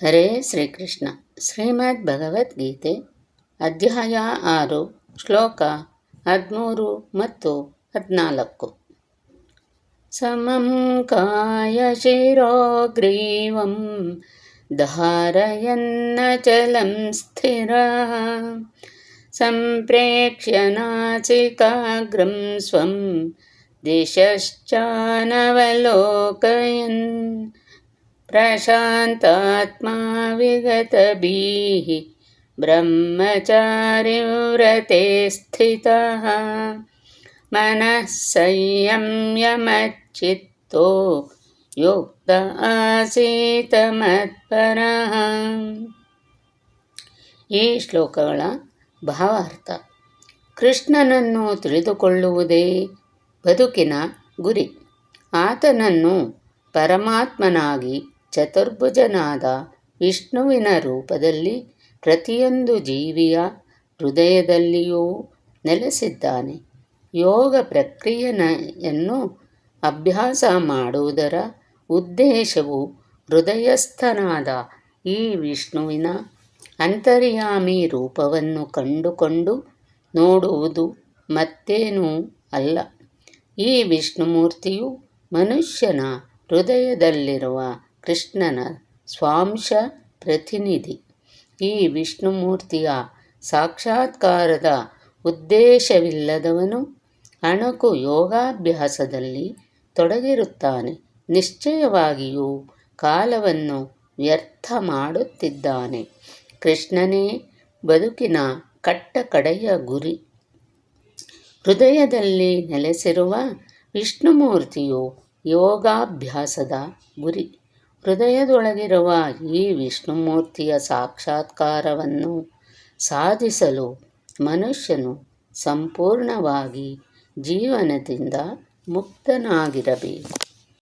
ಹರೇ ಶ್ರೀಕೃಷ್ಣ. ಶ್ರೀಮದ್ ಭಗವದ್ಗೀತೆ ಅಧ್ಯಾಯ 6 ಶ್ಲೋಕ 13 ಮತ್ತು 14. ಸಮಂ ಕಾಯ ಶಿರೋ ಗ್ರೀವಂ ಧಾರಯನ್ನಚಲಂ ಸ್ಥಿರ ಸಂಪ್ರೇಕ್ಷ್ಯ ನಾಸಿಕಾಗ್ರಂ ಸ್ವಂ ದಿಶಶ್ಚಾನವಲೋಕಯನ್ ಪ್ರಶಾಂತಾತ್ಮಾ ವಿಗತಭೀಃ ಬ್ರಹ್ಮಚಾರಿವ್ರತೆ ಸ್ಥಿತಃ ಮನಃ ಸಂಯಮ್ಯ ಮಚ್ಚಿತ್ತೋ ಯುಕ್ತ ಆಸೀತ ಮತ್ಪರಃ. ಈ ಶ್ಲೋಕಗಳ ಭಾವಾರ್ಥ: ಕೃಷ್ಣನನ್ನು ತಿಳಿದುಕೊಳ್ಳುವುದೇ ಬದುಕಿನ ಗುರಿ. ಆತನನ್ನು ಪರಮಾತ್ಮನಾಗಿ ಚತುರ್ಭುಜನಾದ ವಿಷ್ಣುವಿನ ರೂಪದಲ್ಲಿ ಪ್ರತಿಯೊಂದು ಜೀವಿಯ ಹೃದಯದಲ್ಲಿಯೂ ನೆಲೆಸಿದ್ದಾನೆ. ಯೋಗ ಪ್ರಕ್ರಿಯೆಯನ್ನು ಅಭ್ಯಾಸ ಮಾಡುವುದರ ಉದ್ದೇಶವು ಹೃದಯಸ್ಥನಾದ ಈ ವಿಷ್ಣುವಿನ ಅಂತರ್ಯಾಮಿ ರೂಪವನ್ನು ಕಂಡುಕೊಂಡು ನೋಡುವುದು ಮತ್ತೇನೂ ಅಲ್ಲ. ಈ ವಿಷ್ಣುಮೂರ್ತಿಯು ಮನುಷ್ಯನ ಹೃದಯದಲ್ಲಿರುವ ಕೃಷ್ಣನ ಸ್ವಾಂಶ ಪ್ರತಿನಿಧಿ. ಈ ವಿಷ್ಣುಮೂರ್ತಿಯ ಸಾಕ್ಷಾತ್ಕಾರದ ಉದ್ದೇಶವಿಲ್ಲದವನು ಅಣಕು ಯೋಗಾಭ್ಯಾಸದಲ್ಲಿ ತೊಡಗಿರುತ್ತಾನೆ. ನಿಶ್ಚಯವಾಗಿಯೂ ಕಾಲವನ್ನು ವ್ಯರ್ಥ ಮಾಡುತ್ತಿದ್ದಾನೆ. ಕೃಷ್ಣನೇ ಬದುಕಿನ ಕಟ್ಟಕಡೆಯ ಗುರಿ. ಹೃದಯದಲ್ಲಿ ನೆಲೆಸಿರುವ ವಿಷ್ಣುಮೂರ್ತಿಯು ಯೋಗಾಭ್ಯಾಸದ ಗುರಿ. ಹೃದಯದೊಳಗಿರುವ ಈ ವಿಷ್ಣುಮೂರ್ತಿಯ ಸಾಕ್ಷಾತ್ಕಾರವನ್ನು ಸಾಧಿಸಲು ಮನುಷ್ಯನು ಸಂಪೂರ್ಣವಾಗಿ ಜೀವನದಿಂದ ಮುಕ್ತನಾಗಿರಬೇಕು.